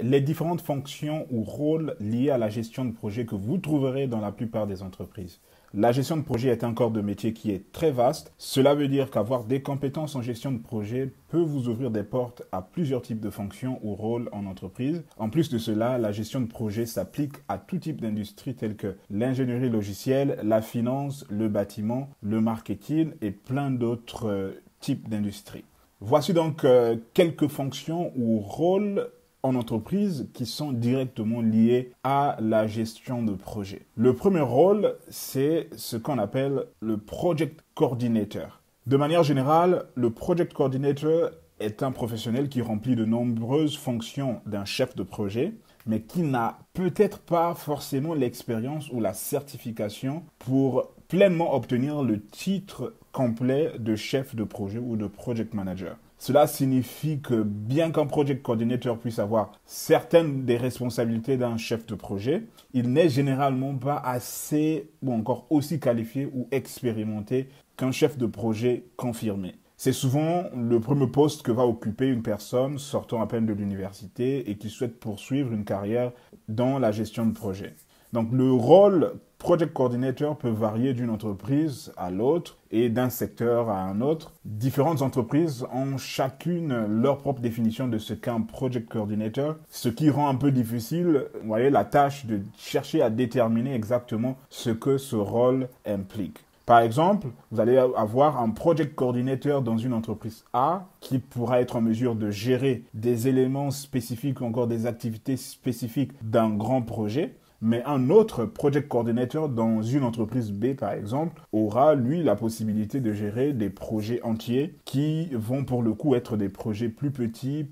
les différentes fonctions ou rôles liés à la gestion de projet que vous trouverez dans la plupart des entreprises. La gestion de projet est un corps de métier qui est très vaste. Cela veut dire qu'avoir des compétences en gestion de projet peut vous ouvrir des portes à plusieurs types de fonctions ou rôles en entreprise. En plus de cela, la gestion de projet s'applique à tout type d'industrie telles que l'ingénierie logicielle, la finance, le bâtiment, le marketing et plein d'autres types d'industries. Voici donc quelques fonctions ou rôles en entreprise qui sont directement liés à la gestion de projet. Le premier rôle, c'est ce qu'on appelle le Project Coordinator. De manière générale, le Project Coordinator est un professionnel qui remplit de nombreuses fonctions d'un chef de projet, mais qui n'a peut-être pas forcément l'expérience ou la certification pour pleinement obtenir le titre complet de chef de projet ou de project manager. Cela signifie que bien qu'un project coordinator puisse avoir certaines des responsabilités d'un chef de projet, il n'est généralement pas assez ou encore aussi qualifié ou expérimenté qu'un chef de projet confirmé. C'est souvent le premier poste que va occuper une personne sortant à peine de l'université et qui souhaite poursuivre une carrière dans la gestion de projet. Donc le rôle Project Coordinator peut varier d'une entreprise à l'autre et d'un secteur à un autre. Différentes entreprises ont chacune leur propre définition de ce qu'est un Project Coordinator, ce qui rend un peu difficile, vous voyez, la tâche de chercher à déterminer exactement ce que ce rôle implique. Par exemple, vous allez avoir un Project Coordinator dans une entreprise A qui pourra être en mesure de gérer des éléments spécifiques ou encore des activités spécifiques d'un grand projet. Mais un autre Project Coordinator dans une entreprise B, par exemple, aura, lui, la possibilité de gérer des projets entiers qui vont, pour le coup, être des projets plus petits,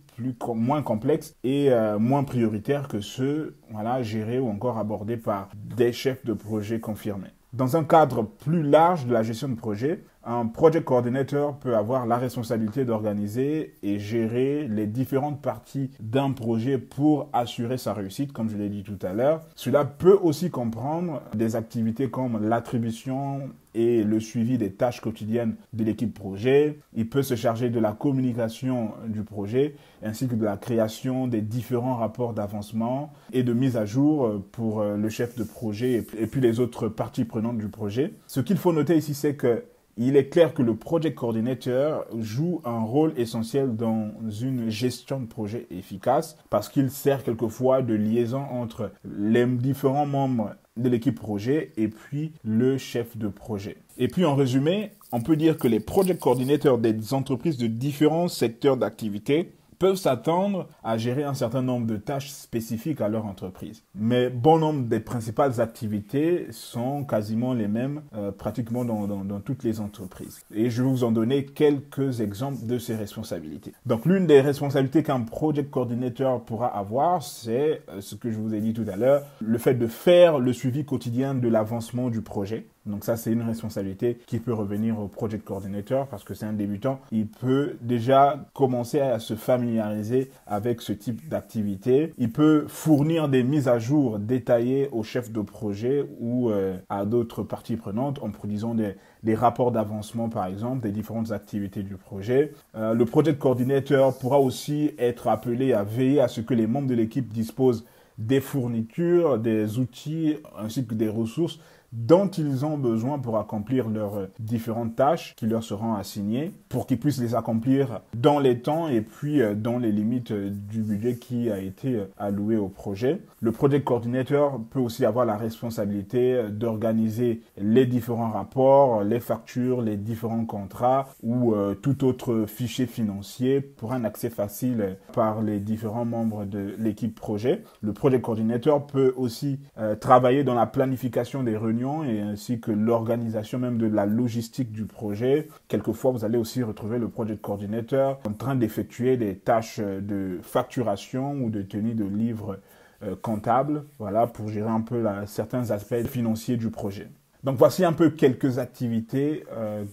moins complexes et moins prioritaires que ceux gérés ou encore abordés par des chefs de projet confirmés. Dans un cadre plus large de la gestion de projet, un Project Coordinator peut avoir la responsabilité d'organiser et gérer les différentes parties d'un projet pour assurer sa réussite, comme je l'ai dit tout à l'heure. Cela peut aussi comprendre des activités comme l'attribution et le suivi des tâches quotidiennes de l'équipe projet. Il peut se charger de la communication du projet ainsi que de la création des différents rapports d'avancement et de mise à jour pour le chef de projet et puis les autres parties prenantes du projet. Ce qu'il faut noter ici, c'est que il est clair que le Project Coordinator joue un rôle essentiel dans une gestion de projet efficace parce qu'il sert quelquefois de liaison entre les différents membres de l'équipe projet et puis le chef de projet. Et puis en résumé, on peut dire que les Project Coordinators des entreprises de différents secteurs d'activité peuvent s'attendre à gérer un certain nombre de tâches spécifiques à leur entreprise. Mais bon nombre des principales activités sont quasiment les mêmes pratiquement dans toutes les entreprises. Et je vais vous en donner quelques exemples de ces responsabilités. Donc l'une des responsabilités qu'un Project Coordinator pourra avoir, c'est ce que je vous ai dit tout à l'heure, le fait de faire le suivi quotidien de l'avancement du projet. Donc ça, c'est une responsabilité qui peut revenir au Project Coordinator parce que c'est un débutant. Il peut déjà commencer à se familiariser avec ce type d'activité. Il peut fournir des mises à jour détaillées au chef de projet ou à d'autres parties prenantes en produisant des rapports d'avancement, par exemple, des différentes activités du projet. Le Project Coordinator pourra aussi être appelé à veiller à ce que les membres de l'équipe disposent des fournitures, des outils ainsi que des ressources dont ils ont besoin pour accomplir leurs différentes tâches qui leur seront assignées, pour qu'ils puissent les accomplir dans les temps et puis dans les limites du budget qui a été alloué au projet. Le Project Coordinator peut aussi avoir la responsabilité d'organiser les différents rapports, les factures, les différents contrats ou tout autre fichier financier pour un accès facile par les différents membres de l'équipe projet. Le Project Coordinator peut aussi travailler dans la planification des réunions et ainsi que l'organisation même de la logistique du projet. Quelquefois, vous allez aussi retrouver le Project Coordinator en train d'effectuer des tâches de facturation ou de tenue de livres comptables, pour gérer un peu certains aspects financiers du projet. Donc voici un peu quelques activités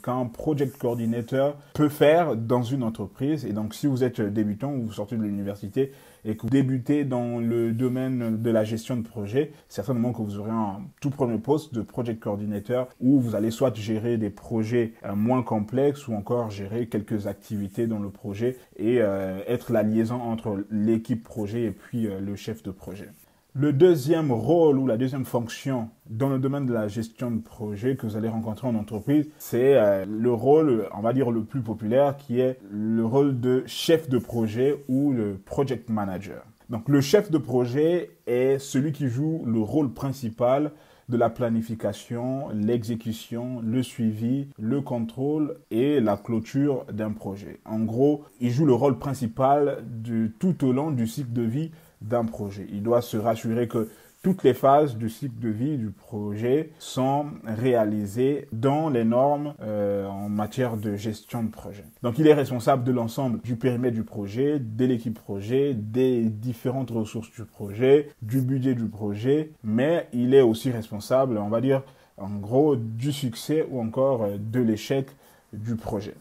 qu'un project coordinator peut faire dans une entreprise. Et donc si vous êtes débutant ou vous sortez de l'université et que vous débutez dans le domaine de la gestion de projet, certainement que vous aurez un tout premier poste de project coordinator où vous allez soit gérer des projets moins complexes ou encore gérer quelques activités dans le projet et être la liaison entre l'équipe projet et puis le chef de projet. Le deuxième rôle ou la deuxième fonction dans le domaine de la gestion de projet que vous allez rencontrer en entreprise, c'est le rôle, on va dire, le plus populaire qui est le rôle de chef de projet ou le project manager. Donc le chef de projet est celui qui joue le rôle principal de la planification, l'exécution, le suivi, le contrôle et la clôture d'un projet. En gros, il joue le rôle principal tout au long du cycle de vie d'un projet. Il doit se rassurer que toutes les phases du cycle de vie du projet sont réalisées dans les normes en matière de gestion de projet. Donc, il est responsable de l'ensemble du périmètre du projet, de l'équipe projet, des différentes ressources du projet, du budget du projet, mais il est aussi responsable, on va dire, en gros, du succès ou encore de l'échec du projet.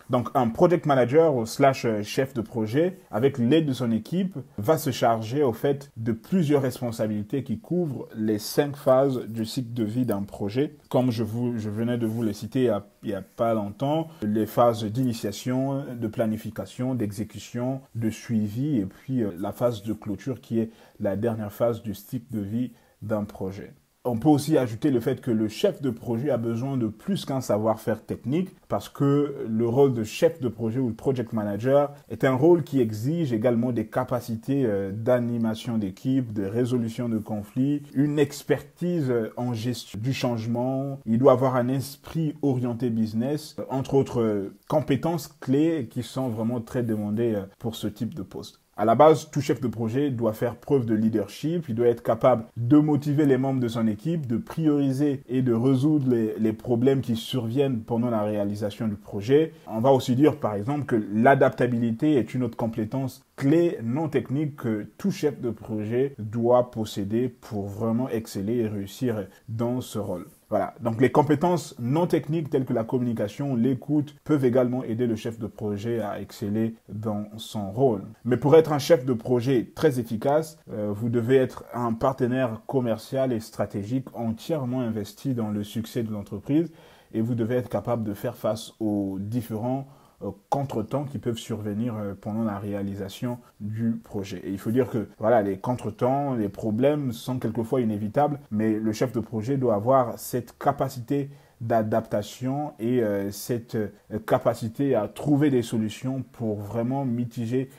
Donc, un project manager slash chef de projet, avec l'aide de son équipe, va se charger au fait de plusieurs responsabilités qui couvrent les 5 phases du cycle de vie d'un projet. Comme je venais de vous les citer il n'y a pas longtemps, les phases d'initiation, de planification, d'exécution, de suivi et puis la phase de clôture qui est la dernière phase du cycle de vie d'un projet. On peut aussi ajouter le fait que le chef de projet a besoin de plus qu'un savoir-faire technique parce que le rôle de chef de projet ou de project manager est un rôle qui exige également des capacités d'animation d'équipe, de résolution de conflits, une expertise en gestion du changement. Il doit avoir un esprit orienté business, entre autres compétences clés qui sont vraiment très demandées pour ce type de poste. À la base, tout chef de projet doit faire preuve de leadership, il doit être capable de motiver les membres de son équipe, de prioriser et de résoudre les problèmes qui surviennent pendant la réalisation du projet. On va aussi dire par exemple que l'adaptabilité est une autre compétence clé non technique que tout chef de projet doit posséder pour vraiment exceller et réussir dans ce rôle. Voilà, donc les compétences non techniques telles que la communication, l'écoute peuvent également aider le chef de projet à exceller dans son rôle. Mais pour être un chef de projet très efficace, vous devez être un partenaire commercial et stratégique entièrement investi dans le succès de l'entreprise et vous devez être capable de faire face aux différents contretemps qui peuvent survenir pendant la réalisation du projet. Et il faut dire que voilà, les contretemps, les problèmes sont quelquefois inévitables, mais le chef de projet doit avoir cette capacité d'adaptation et cette capacité à trouver des solutions pour vraiment mitiger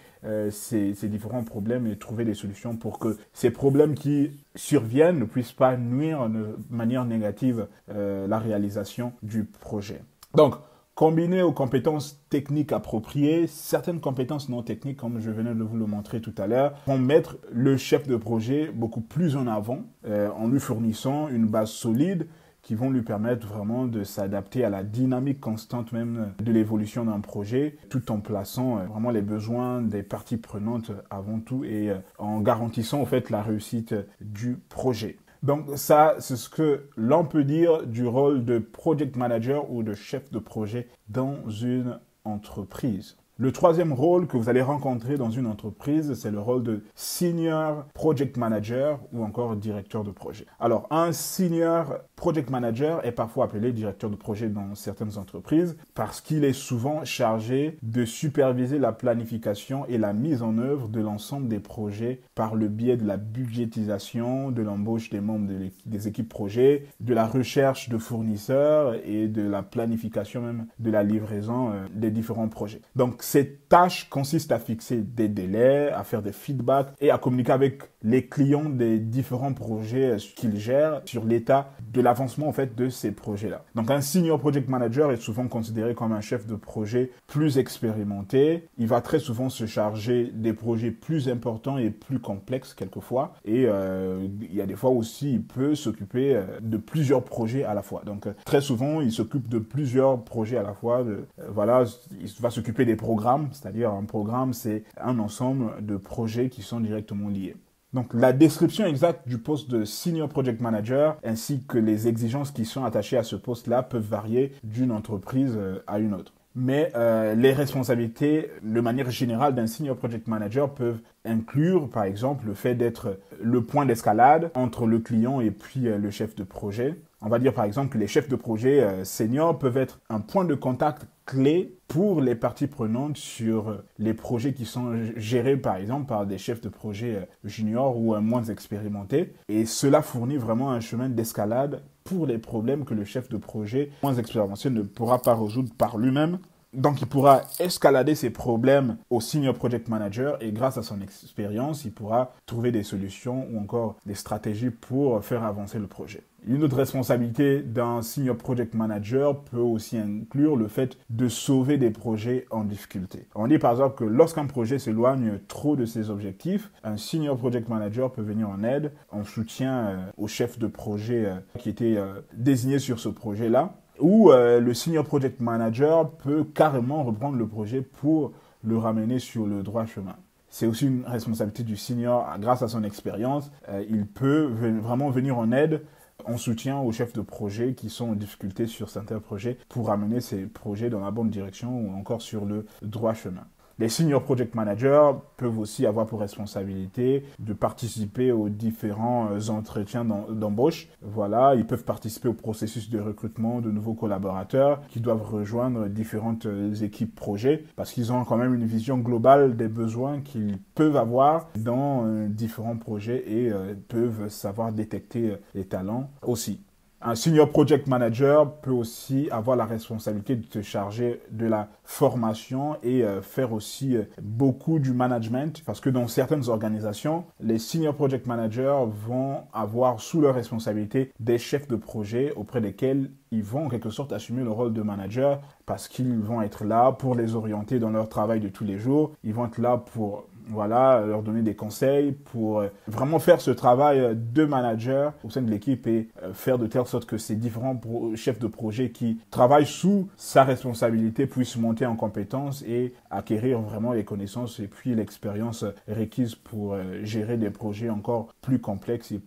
ces différents problèmes et trouver des solutions pour que ces problèmes qui surviennent ne puissent pas nuire de manière négative la réalisation du projet. Donc, combiné aux compétences techniques appropriées, certaines compétences non techniques, comme je venais de vous le montrer tout à l'heure, vont mettre le chef de projet beaucoup plus en avant en lui fournissant une base solide qui vont lui permettre vraiment de s'adapter à la dynamique constante même de l'évolution d'un projet, tout en plaçant vraiment les besoins des parties prenantes avant tout et en garantissant en fait la réussite du projet. Donc ça, c'est ce que l'on peut dire du rôle de project manager ou de chef de projet dans une entreprise. Le troisième rôle que vous allez rencontrer dans une entreprise, c'est le rôle de senior project manager ou encore directeur de projet. Alors, un senior project manager est parfois appelé directeur de projet dans certaines entreprises parce qu'il est souvent chargé de superviser la planification et la mise en œuvre de l'ensemble des projets par le biais de la budgétisation, de l'embauche des membres des équipes projet, de la recherche de fournisseurs et de la planification même de la livraison des différents projets. Donc, cette tâche consiste à fixer des délais, à faire des feedbacks et à communiquer avec les clients des différents projets qu'ils gèrent sur l'état de l'avancement en fait de ces projets-là. Donc un senior project manager est souvent considéré comme un chef de projet plus expérimenté. Il va très souvent se charger des projets plus importants et plus complexes quelquefois. Et il y a des fois aussi, il peut s'occuper de plusieurs projets à la fois. Donc très souvent, il s'occupe de plusieurs projets à la fois. Voilà, il va s'occuper des programmes, c'est-à-dire un programme, c'est un ensemble de projets qui sont directement liés. Donc, la description exacte du poste de Senior Project Manager ainsi que les exigences qui sont attachées à ce poste-là peuvent varier d'une entreprise à une autre. Mais les responsabilités, de manière générale, d'un Senior Project Manager peuvent inclure, par exemple, le fait d'être le point d'escalade entre le client et puis le chef de projet. On va dire, par exemple, que les chefs de projet seniors peuvent être un point de contact clé pour les parties prenantes sur les projets qui sont gérés, par exemple, par des chefs de projet juniors ou moins expérimentés. Et cela fournit vraiment un chemin d'escalade pour les problèmes que le chef de projet moins expérimenté ne pourra pas résoudre par lui-même. Donc, il pourra escalader ses problèmes au Senior Project Manager et grâce à son expérience, il pourra trouver des solutions ou encore des stratégies pour faire avancer le projet. Une autre responsabilité d'un Senior Project Manager peut aussi inclure le fait de sauver des projets en difficulté. On dit par exemple que lorsqu'un projet s'éloigne trop de ses objectifs, un Senior Project Manager peut venir en aide, en soutien au chef de projet qui était désigné sur ce projet-là. Ou le Senior Project Manager peut carrément reprendre le projet pour le ramener sur le droit chemin. C'est aussi une responsabilité du senior, grâce à son expérience. Il peut vraiment venir en aide, en soutien aux chefs de projet qui sont en difficulté sur certains projets pour ramener ces projets dans la bonne direction ou encore sur le droit chemin. Les senior project managers peuvent aussi avoir pour responsabilité de participer aux différents entretiens d'embauche. Voilà, ils peuvent participer au processus de recrutement de nouveaux collaborateurs qui doivent rejoindre différentes équipes projets parce qu'ils ont quand même une vision globale des besoins qu'ils peuvent avoir dans différents projets et peuvent savoir détecter les talents aussi. Un senior project manager peut aussi avoir la responsabilité de se charger de la formation et faire aussi beaucoup du management parce que dans certaines organisations, les senior project managers vont avoir sous leur responsabilité des chefs de projet auprès desquels ils vont en quelque sorte assumer le rôle de manager parce qu'ils vont être là pour les orienter dans leur travail de tous les jours. Ils vont être là pour leur donner des conseils pour vraiment faire ce travail de manager au sein de l'équipe et faire de telle sorte que ces différents chefs de projet qui travaillent sous sa responsabilité puissent monter en compétences et acquérir vraiment les connaissances et puis l'expérience requise pour gérer des projets encore plus complexes et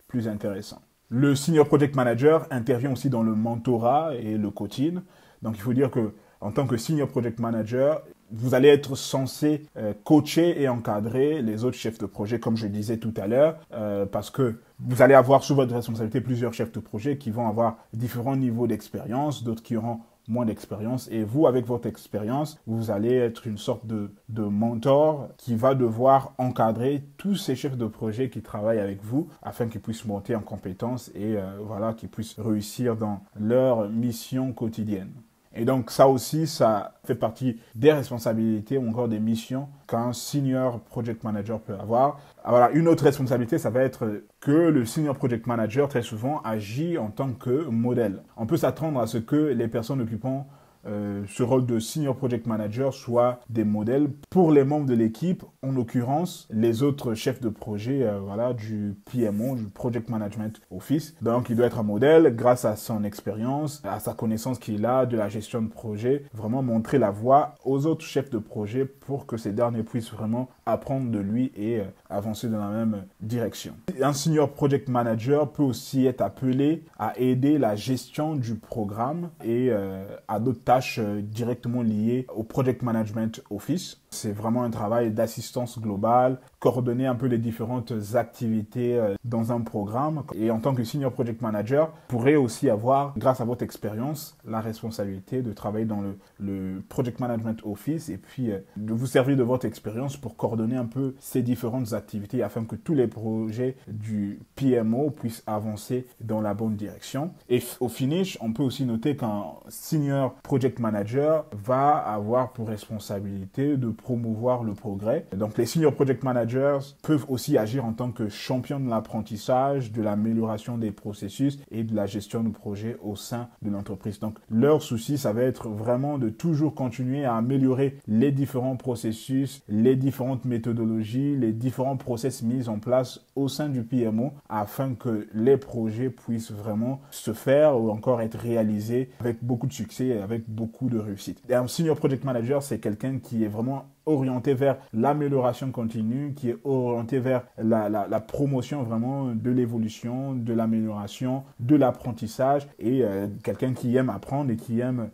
plus intéressants. Le Senior Project Manager intervient aussi dans le mentorat et le coaching. Donc, il faut dire que en tant que Senior Project Manager, vous allez être censé coacher et encadrer les autres chefs de projet, comme je disais tout à l'heure, parce que vous allez avoir sous votre responsabilité plusieurs chefs de projet qui vont avoir différents niveaux d'expérience, d'autres qui auront moins d'expérience. Et vous, avec votre expérience, vous allez être une sorte de mentor qui va devoir encadrer tous ces chefs de projet qui travaillent avec vous afin qu'ils puissent monter en compétences et qu'ils puissent réussir dans leur mission quotidienne. Et donc ça aussi, ça fait partie des responsabilités ou encore des missions qu'un senior project manager peut avoir. Voilà, une autre responsabilité, ça va être que le senior project manager, très souvent, agit en tant que modèle. On peut s'attendre à ce que les personnes occupant ce rôle de senior project manager soient des modèles pour les membres de l'équipe, en l'occurrence les autres chefs de projet du PMO, du Project Management Office. Donc il doit être un modèle grâce à son expérience, à sa connaissance qu'il a de la gestion de projet, vraiment montrer la voie aux autres chefs de projet pour que ces derniers puissent vraiment apprendre de lui et avancer dans la même direction. Un senior project manager peut aussi être appelé à aider la gestion du programme et à d'autres tâches directement liées au Project Management Office. C'est vraiment un travail d'assistance globale, coordonner un peu les différentes activités dans un programme. Et en tant que Senior Project Manager, vous pourrez aussi avoir, grâce à votre expérience, la responsabilité de travailler dans le Project Management Office et puis de vous servir de votre expérience pour coordonner un peu ces différentes activités afin que tous les projets du PMO puissent avancer dans la bonne direction. Et au finish, on peut aussi noter qu'un Senior Project Manager va avoir pour responsabilité de promouvoir le progrès. Donc les Senior Project Managers peuvent aussi agir en tant que champions de l'apprentissage, de l'amélioration des processus et de la gestion de projet au sein de l'entreprise. Donc leur souci, ça va être vraiment de toujours continuer à améliorer les différents processus, les différentes méthodologies, les différents process mis en place au sein du PMO afin que les projets puissent vraiment se faire ou encore être réalisés avec beaucoup de succès et avec beaucoup de réussite. Et un senior project manager, c'est quelqu'un qui est vraiment orienté vers l'amélioration continue, qui est orienté vers la promotion vraiment de l'évolution, de l'amélioration, de l'apprentissage, et quelqu'un qui aime apprendre et qui aime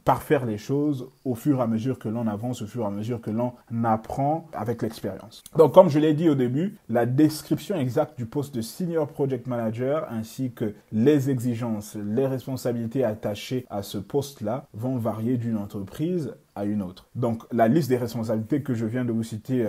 parfaire les choses au fur et à mesure que l'on avance, au fur et à mesure que l'on apprend avec l'expérience. Donc, comme je l'ai dit au début, la description exacte du poste de Senior Project Manager ainsi que les exigences, les responsabilités attachées à ce poste-là vont varier d'une entreprise à une autre. Donc, la liste des responsabilités que je viens de vous citer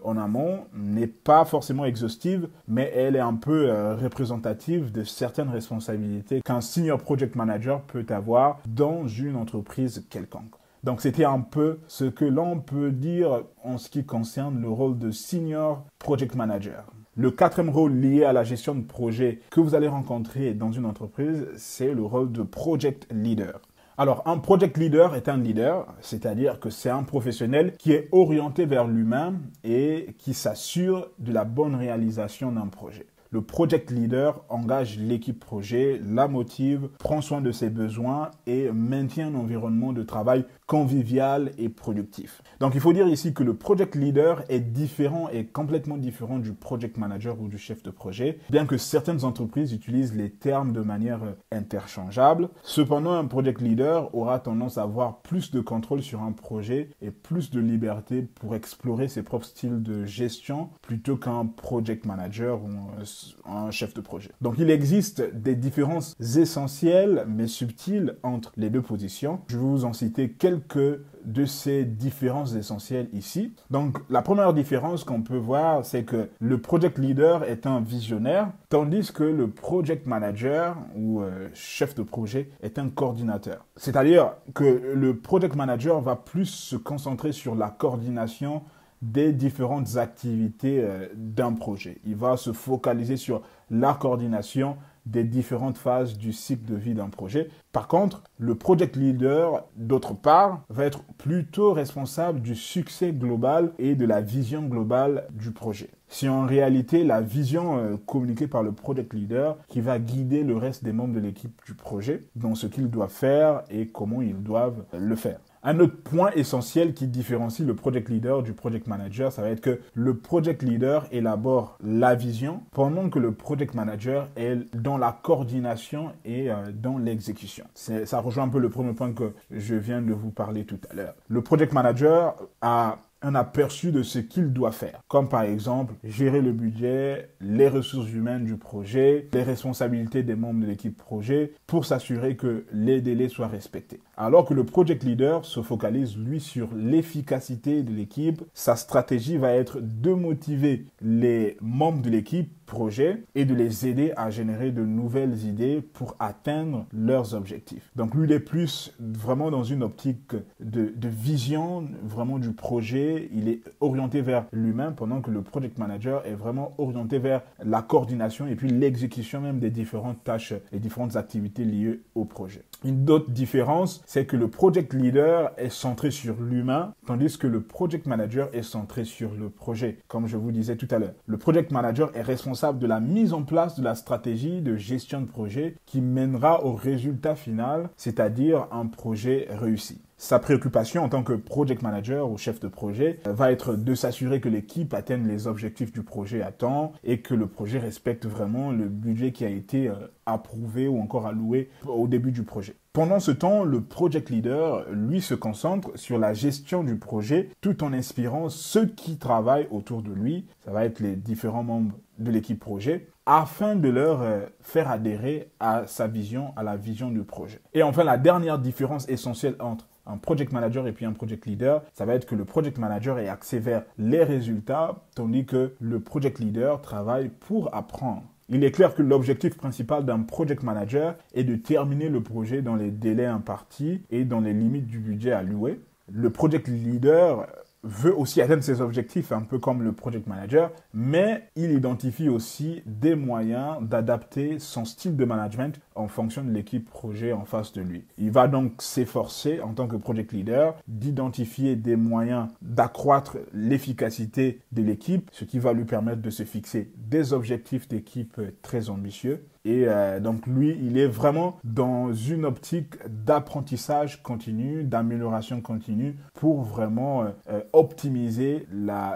en amont n'est pas forcément exhaustive, mais elle est un peu représentative de certaines responsabilités qu'un Senior Project Manager peut avoir dans une entreprise quelconque. Donc, c'était un peu ce que l'on peut dire en ce qui concerne le rôle de Senior Project Manager. Le quatrième rôle lié à la gestion de projet que vous allez rencontrer dans une entreprise, c'est le rôle de Project Leader. Alors, un project leader est un leader, c'est-à-dire que c'est un professionnel qui est orienté vers l'humain et qui s'assure de la bonne réalisation d'un projet. Le project leader engage l'équipe projet, la motive, prend soin de ses besoins et maintient un environnement de travail convivial et productif. Donc, il faut dire ici que le project leader est différent et complètement différent du project manager ou du chef de projet, bien que certaines entreprises utilisent les termes de manière interchangeable. Cependant, un project leader aura tendance à avoir plus de contrôle sur un projet et plus de liberté pour explorer ses propres styles de gestion plutôt qu'un project manager ou un chef de projet. Donc, il existe des différences essentielles mais subtiles entre les deux positions. Je vais vous en citer quelques de ces différences essentielles ici. Donc, la première différence qu'on peut voir, c'est que le project leader est un visionnaire, tandis que le project manager ou chef de projet est un coordinateur. C'est-à-dire que le project manager va plus se concentrer sur la coordination des différentes activités d'un projet. Il va se focaliser sur la coordination des différentes phases du cycle de vie d'un projet. Par contre, le project leader, d'autre part, va être plutôt responsable du succès global et de la vision globale du projet. C'est en réalité la vision communiquée par le project leader qui va guider le reste des membres de l'équipe du projet dans ce qu'ils doivent faire et comment ils doivent le faire. Un autre point essentiel qui différencie le project leader du project manager, ça va être que le project leader élabore la vision pendant que le project manager est dans la coordination et dans l'exécution. Ça rejoint un peu le premier point que je viens de vous parler tout à l'heure. Le project manager a un aperçu de ce qu'il doit faire, comme par exemple gérer le budget, les ressources humaines du projet, les responsabilités des membres de l'équipe projet pour s'assurer que les délais soient respectés. Alors que le project leader se focalise, lui, sur l'efficacité de l'équipe, sa stratégie va être de motiver les membres de l'équipe projet et de les aider à générer de nouvelles idées pour atteindre leurs objectifs. Donc lui, il est plus vraiment dans une optique de vision vraiment du projet. Il est orienté vers l'humain pendant que le project manager est vraiment orienté vers la coordination et puis l'exécution même des différentes tâches et différentes activités liées au projet. Une autre différence, c'est que le project leader est centré sur l'humain, tandis que le project manager est centré sur le projet, comme je vous disais tout à l'heure. Le project manager est responsable de la mise en place de la stratégie de gestion de projet qui mènera au résultat final, c'est-à-dire un projet réussi. Sa préoccupation en tant que project manager ou chef de projet va être de s'assurer que l'équipe atteigne les objectifs du projet à temps et que le projet respecte vraiment le budget qui a été approuvé ou encore alloué au début du projet. Pendant ce temps, le project leader, lui, se concentre sur la gestion du projet tout en inspirant ceux qui travaillent autour de lui, ça va être les différents membres de l'équipe projet, afin de leur faire adhérer à sa vision, à la vision du projet. Et enfin, la dernière différence essentielle entre un project manager et puis un project leader, ça va être que le project manager est axé vers les résultats, tandis que le project leader travaille pour apprendre. Il est clair que l'objectif principal d'un project manager est de terminer le projet dans les délais impartis et dans les limites du budget alloué. Le project leader veut aussi atteindre ses objectifs, un peu comme le project manager, mais il identifie aussi des moyens d'adapter son style de management en fonction de l'équipe projet en face de lui. Il va donc s'efforcer, en tant que project leader, d'identifier des moyens d'accroître l'efficacité de l'équipe, ce qui va lui permettre de se fixer des objectifs d'équipe très ambitieux Et donc lui, il est vraiment dans une optique d'apprentissage continu, d'amélioration continue pour vraiment optimiser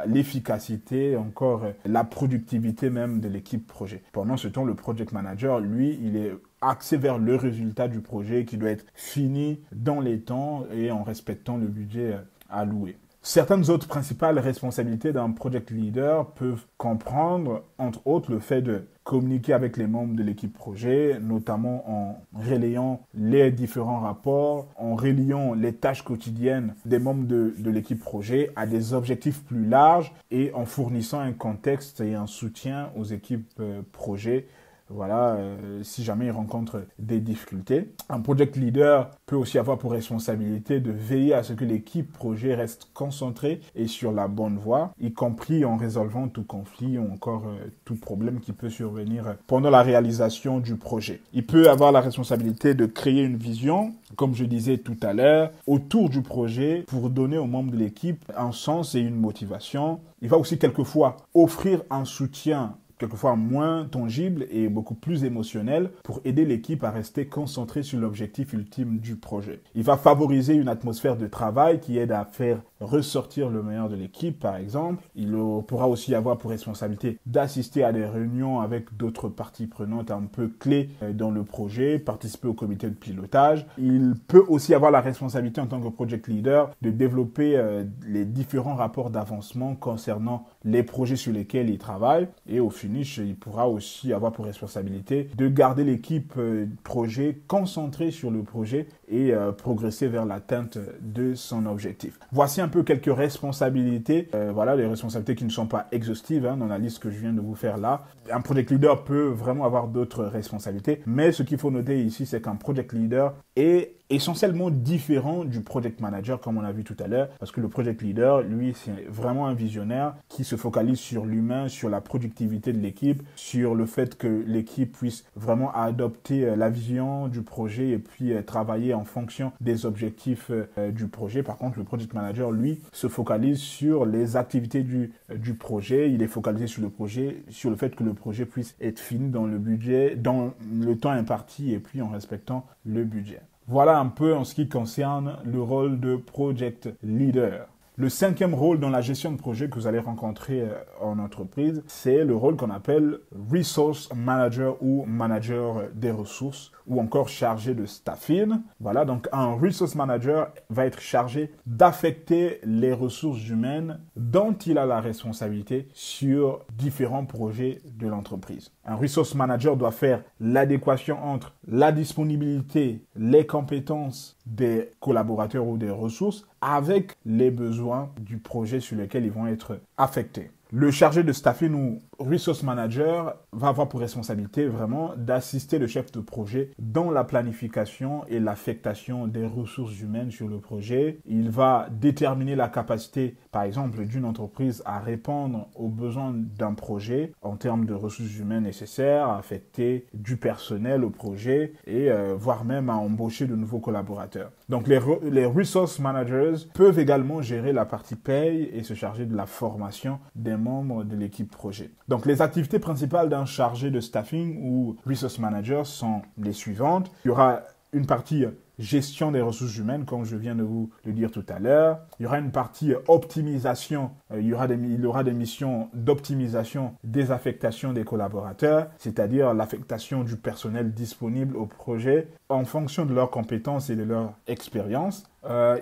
l'efficacité, encore la productivité même de l'équipe projet. Pendant ce temps, le project manager, lui, il est axé vers le résultat du projet qui doit être fini dans les temps et en respectant le budget alloué. Certaines autres principales responsabilités d'un project leader peuvent comprendre, entre autres, le fait de communiquer avec les membres de l'équipe projet, notamment en relayant les différents rapports, en reliant les tâches quotidiennes des membres de l'équipe projet à des objectifs plus larges et en fournissant un contexte et un soutien aux équipes projet. Voilà, si jamais il rencontre des difficultés. Un project leader peut aussi avoir pour responsabilité de veiller à ce que l'équipe projet reste concentrée et sur la bonne voie, y compris en résolvant tout conflit ou encore tout problème qui peut survenir pendant la réalisation du projet. Il peut avoir la responsabilité de créer une vision, comme je disais tout à l'heure, autour du projet pour donner aux membres de l'équipe un sens et une motivation. Il va aussi quelquefois offrir un soutien quelquefois moins tangible et beaucoup plus émotionnel pour aider l'équipe à rester concentrée sur l'objectif ultime du projet. Il va favoriser une atmosphère de travail qui aide à faire ressortir le meilleur de l'équipe, par exemple. Il pourra aussi avoir pour responsabilité d'assister à des réunions avec d'autres parties prenantes un peu clés dans le projet, participer au comité de pilotage. Il peut aussi avoir la responsabilité en tant que project leader de développer les différents rapports d'avancement concernant les projets sur lesquels il travaille et au finish, il pourra aussi avoir pour responsabilité de garder l'équipe projet concentrée sur le projet et progresser vers l'atteinte de son objectif. Voici un peu quelques responsabilités, voilà, les responsabilités qui ne sont pas exhaustives dans la liste que je viens de vous faire là. Un project leader peut vraiment avoir d'autres responsabilités, mais ce qu'il faut noter ici, c'est qu'un project leader est essentiellement différent du project manager, comme on a vu tout à l'heure, parce que le project leader, lui, c'est vraiment un visionnaire qui se focalise sur l'humain, sur la productivité de l'équipe, sur le fait que l'équipe puisse vraiment adopter la vision du projet et puis travailler en fonction des objectifs du projet. Par contre, le project manager, lui, se focalise sur les activités du projet. Il est focalisé sur le projet, sur le fait que le projet puisse être fini dans le budget, dans le temps imparti et puis en respectant le budget. Voilà un peu en ce qui concerne le rôle de project leader. Le cinquième rôle dans la gestion de projet que vous allez rencontrer en entreprise, c'est le rôle qu'on appelle resource manager ou manager des ressources ou encore chargé de staffing. Voilà, donc un resource manager va être chargé d'affecter les ressources humaines dont il a la responsabilité sur différents projets de l'entreprise. Un resource manager doit faire l'adéquation entre la disponibilité, les compétences des collaborateurs ou des ressources avec les besoins du projet sur lequel ils vont être affectés. Le chargé de staffing ou resource manager va avoir pour responsabilité vraiment d'assister le chef de projet dans la planification et l'affectation des ressources humaines sur le projet. Il va déterminer la capacité, par exemple, d'une entreprise à répondre aux besoins d'un projet en termes de ressources humaines nécessaires, à affecter du personnel au projet et voire même à embaucher de nouveaux collaborateurs. Donc les resource managers peuvent également gérer la partie paye et se charger de la formation des membres de l'équipe projet. Donc les activités principales d'un chargé de staffing ou resource manager sont les suivantes. Il y aura une partie gestion des ressources humaines, comme je viens de vous le dire tout à l'heure. Il y aura une partie optimisation, il y aura des missions d'optimisation des affectations des collaborateurs, c'est-à-dire l'affectation du personnel disponible au projet en fonction de leurs compétences et de leur expérience.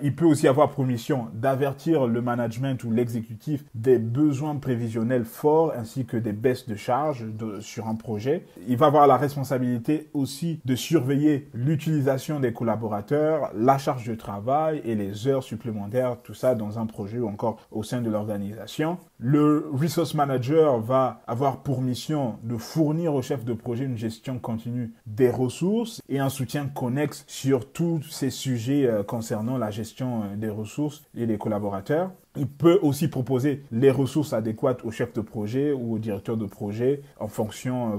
Il peut aussi avoir pour mission d'avertir le management ou l'exécutif des besoins prévisionnels forts ainsi que des baisses de charges sur un projet. Il va avoir la responsabilité aussi de surveiller l'utilisation des collaborateurs, la charge de travail et les heures supplémentaires, tout ça dans un projet ou encore au sein de l'organisation. Le resource manager va avoir pour mission de fournir au chef de projet une gestion continue des ressources et un soutien connexe sur tous ces sujets concernant la gestion des ressources et des collaborateurs. Il peut aussi proposer les ressources adéquates au chef de projet ou au directeur de projet en fonction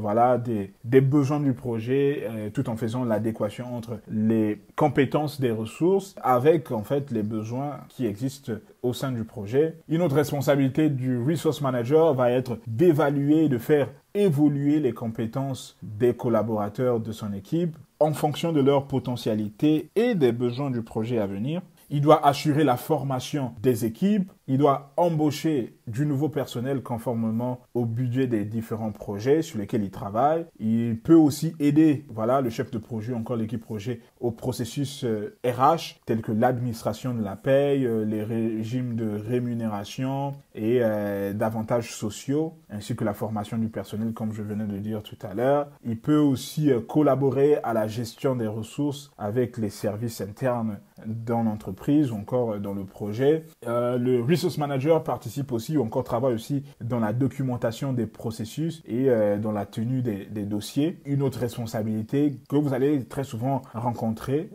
des besoins du projet, tout en faisant l'adéquation entre les compétences des ressources avec en fait les besoins qui existent au sein du projet. Une autre responsabilité du resource manager va être d'évaluer et de faire évoluer les compétences des collaborateurs de son équipe en fonction de leur potentialité et des besoins du projet à venir. Il doit assurer la formation des équipes. Il doit embaucher du nouveau personnel conformément au budget des différents projets sur lesquels il travaille. Il peut aussi aider, le chef de projet, encore l'équipe projet, au processus RH, tel que l'administration de la paye, les régimes de rémunération et d'avantages sociaux, ainsi que la formation du personnel, comme je venais de dire tout à l'heure. Il peut aussi collaborer à la gestion des ressources avec les services internes dans l'entreprise ou encore dans le projet. Le Resource Manager participe aussi ou encore travaille aussi dans la documentation des processus et dans la tenue des dossiers. Une autre responsabilité que vous allez très souvent rencontrer,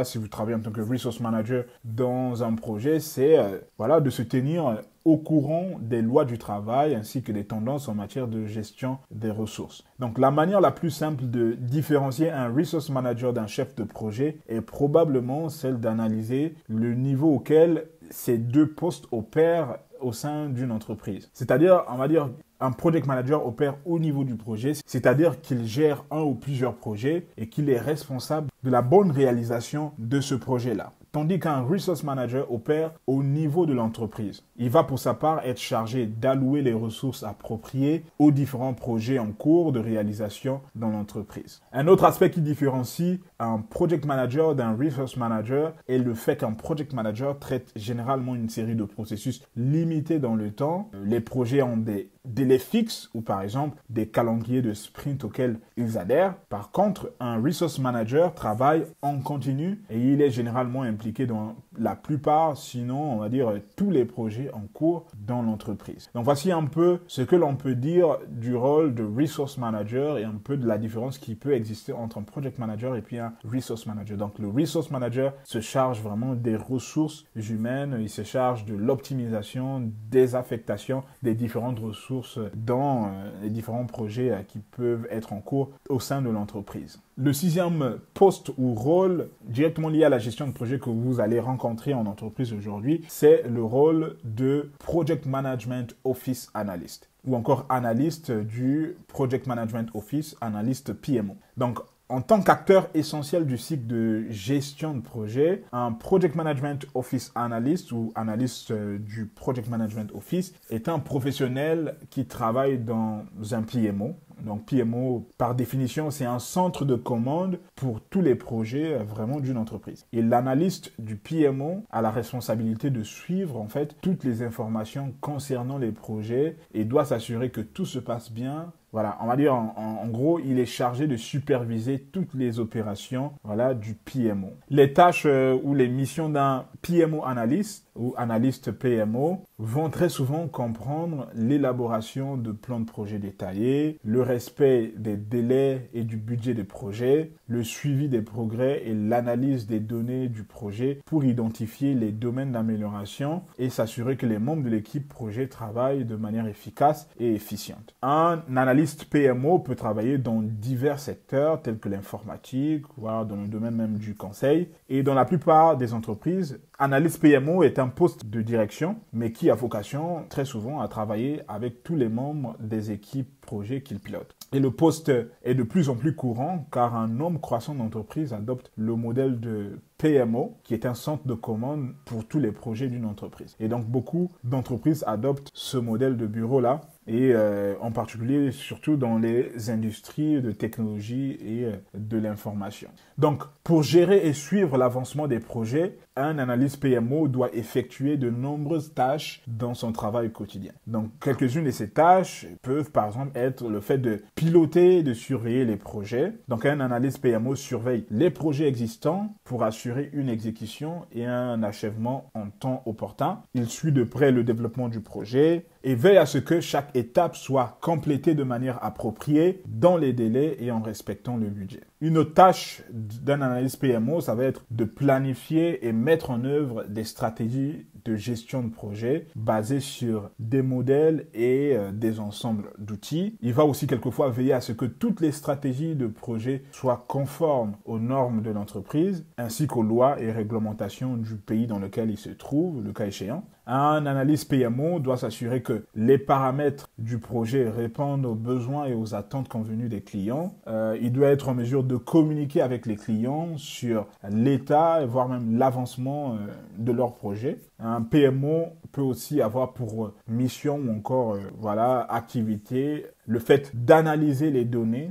si vous travaillez en tant que Resource Manager dans un projet, c'est de se tenir au courant des lois du travail ainsi que des tendances en matière de gestion des ressources. Donc la manière la plus simple de différencier un resource manager d'un chef de projet est probablement celle d'analyser le niveau auquel ces deux postes opèrent au sein d'une entreprise. C'est-à-dire, on va dire, un project manager opère au niveau du projet, c'est-à-dire qu'il gère un ou plusieurs projets et qu'il est responsable de la bonne réalisation de ce projet-là. Tandis qu'un resource manager opère au niveau de l'entreprise. Il va pour sa part être chargé d'allouer les ressources appropriées aux différents projets en cours de réalisation dans l'entreprise. Un autre aspect qui différencie un project manager d'un resource manager est le fait qu'un project manager traite généralement une série de processus limités dans le temps. Les projets ont des délais fixes ou par exemple des calendriers de sprint auxquels ils adhèrent. Par contre, un resource manager travaille en continu et il est généralement impliqué dans la plupart, sinon on va dire tous les projets en cours dans l'entreprise. Donc voici un peu ce que l'on peut dire du rôle de resource manager et un peu de la différence qui peut exister entre un project manager et puis un resource manager. Donc le resource manager se charge vraiment des ressources humaines, il se charge de l'optimisation, des affectations des différentes ressources dans les différents projets qui peuvent être en cours au sein de l'entreprise. Le sixième poste ou rôle directement lié à la gestion de projet que vous allez rencontrer en entreprise aujourd'hui, c'est le rôle de Project Management Office Analyst ou encore analyste du Project Management Office, analyste PMO. Donc, en tant qu'acteur essentiel du cycle de gestion de projet, un Project Management Office Analyst ou analyste du Project Management Office est un professionnel qui travaille dans un PMO. Donc PMO, par définition, c'est un centre de commande pour tous les projets vraiment d'une entreprise. Et l'analyste du PMO a la responsabilité de suivre en fait toutes les informations concernant les projets et doit s'assurer que tout se passe bien. Voilà, on va dire en gros, il est chargé de superviser toutes les opérations du PMO. Les tâches ou les missions d'un PMO analyste ou analyste PMO vont très souvent comprendre l'élaboration de plans de projet détaillés, le respect des délais et du budget des projets, le suivi des progrès et l'analyse des données du projet pour identifier les domaines d'amélioration et s'assurer que les membres de l'équipe projet travaillent de manière efficace et efficiente. Un analyste PMO peut travailler dans divers secteurs tels que l'informatique, voire dans le domaine même du conseil. Et dans la plupart des entreprises, analyste PMO est un poste de direction, mais qui a vocation très souvent à travailler avec tous les membres des équipes projets qu'il pilote. Et le poste est de plus en plus courant car un nombre croissant d'entreprises adoptent le modèle de PMO, qui est un centre de commande pour tous les projets d'une entreprise. Et donc, beaucoup d'entreprises adoptent ce modèle de bureau-là, et en particulier, surtout dans les industries de technologie et de l'information. Donc, pour gérer et suivre l'avancement des projets, un analyste PMO doit effectuer de nombreuses tâches dans son travail quotidien. Donc, quelques-unes de ces tâches peuvent, par exemple, être le fait de piloter et de surveiller les projets. Donc, un analyste PMO surveille les projets existants pour assurer une exécution et un achèvement en temps opportun. Il suit de près le développement du projet et veille à ce que chaque étape soit complétée de manière appropriée dans les délais et en respectant le budget. Une autre tâche d'un analyste PMO, ça va être de planifier et mettre en œuvre des stratégies de gestion de projet basées sur des modèles et des ensembles d'outils. Il va aussi quelquefois veiller à ce que toutes les stratégies de projet soient conformes aux normes de l'entreprise ainsi qu'aux lois et réglementations du pays dans lequel il se trouve, le cas échéant. Un analyste PMO doit s'assurer que les paramètres du projet répondent aux besoins et aux attentes convenues des clients. Il doit être en mesure de communiquer avec les clients sur l'état, voire même l'avancement de leur projet. Un PMO peut aussi avoir pour mission ou encore activité le fait d'analyser les données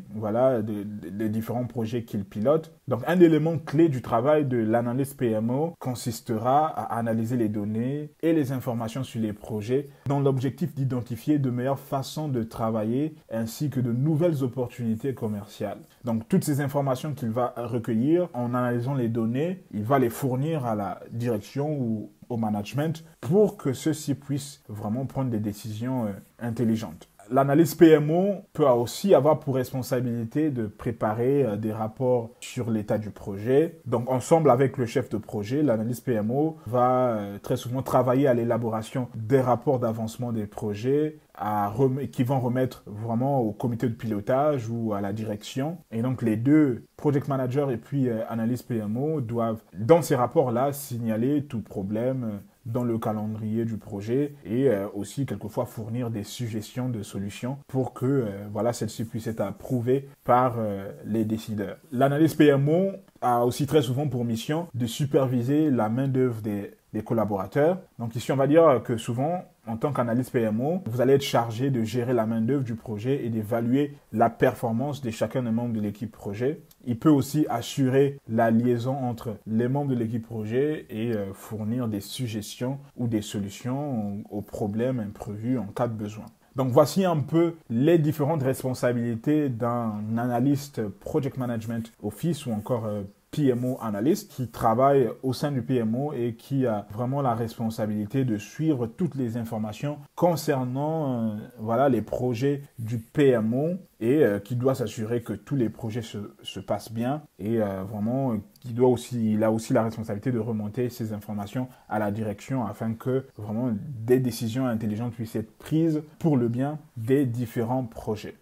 des différents projets qu'il pilote. Donc un élément clé du travail de l'analyste PMO consistera à analyser les données et les informations sur les projets dans l'objectif d'identifier de meilleures façons de travailler ainsi que de nouvelles opportunités commerciales. Donc toutes ces informations qu'il va recueillir en analysant les données, il va les fournir à la direction ou au management pour que ceux-ci puissent vraiment prendre des décisions intelligentes. L'analyse PMO peut aussi avoir pour responsabilité de préparer des rapports sur l'état du projet. Donc, ensemble avec le chef de projet, l'analyse PMO va très souvent travailler à l'élaboration des rapports d'avancement des projets qui vont remettre vraiment au comité de pilotage ou à la direction. Et donc, les deux, project manager et puis analyse PMO, doivent, dans ces rapports-là, signaler tout problème dans le calendrier du projet et aussi quelquefois fournir des suggestions de solutions pour que celle-ci puisse être approuvée par les décideurs. L'analyse PMO a aussi très souvent pour mission de superviser la main-d'œuvre des collaborateurs. Donc ici, on va dire que souvent, en tant qu'analyste PMO, vous allez être chargé de gérer la main-d'œuvre du projet et d'évaluer la performance de chacun des membres de l'équipe projet. Il peut aussi assurer la liaison entre les membres de l'équipe projet et fournir des suggestions ou des solutions aux problèmes imprévus en cas de besoin. Donc voici un peu les différentes responsabilités d'un analyste Project Management Office ou encore PMO analyste qui travaille au sein du PMO et qui a vraiment la responsabilité de suivre toutes les informations concernant les projets du PMO et qui doit s'assurer que tous les projets se passent bien et il a aussi la responsabilité de remonter ces informations à la direction afin que vraiment des décisions intelligentes puissent être prises pour le bien des différents projets.